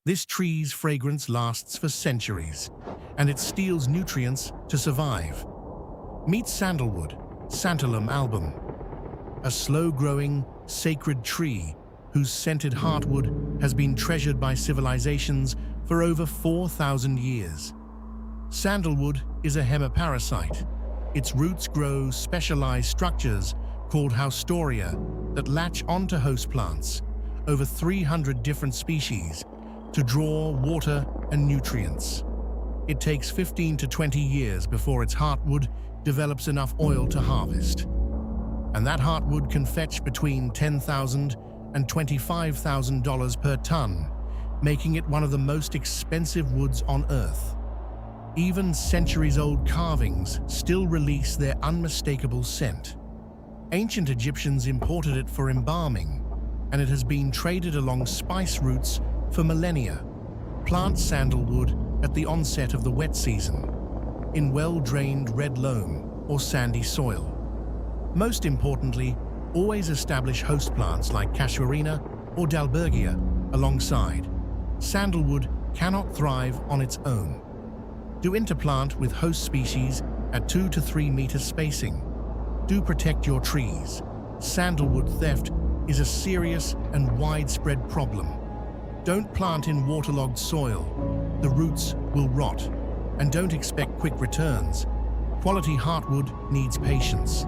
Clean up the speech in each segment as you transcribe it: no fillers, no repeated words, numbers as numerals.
This tree's fragrance lasts for centuries, and it steals nutrients to survive. Meet sandalwood, Santalum album, a slow-growing, sacred tree whose scented heartwood has been treasured by civilizations for over 4,000 years. Sandalwood is a hemiparasite. Its roots grow specialized structures called haustoria that latch onto host plants, over 300 different species, to draw water and nutrients. It takes 15 to 20 years before its heartwood develops enough oil to harvest. And that heartwood can fetch between $10,000 and $25,000 per tonne, making it one of the most expensive woods on Earth. Even centuries-old carvings still release their unmistakable scent. Ancient Egyptians imported it for embalming, and it has been traded along spice routes for millennia. Plant sandalwood at the onset of the wet season, in well-drained red loam or sandy soil. Most importantly, always establish host plants like casuarina or dalbergia alongside. Sandalwood cannot thrive on its own. Do interplant with host species at 2 to 3 meter spacing. Do protect your trees. Sandalwood theft is a serious and widespread problem. Don't plant in waterlogged soil. The roots will rot. And don't expect quick returns. Quality heartwood needs patience.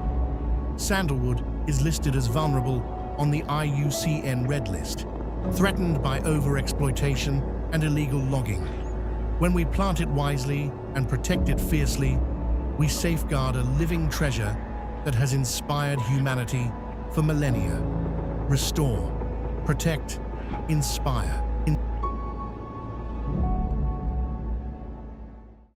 Sandalwood is listed as vulnerable on the IUCN Red List, threatened by overexploitation and illegal logging. When we plant it wisely and protect it fiercely, we safeguard a living treasure that has inspired humanity for millennia. Restore, protect, inspire.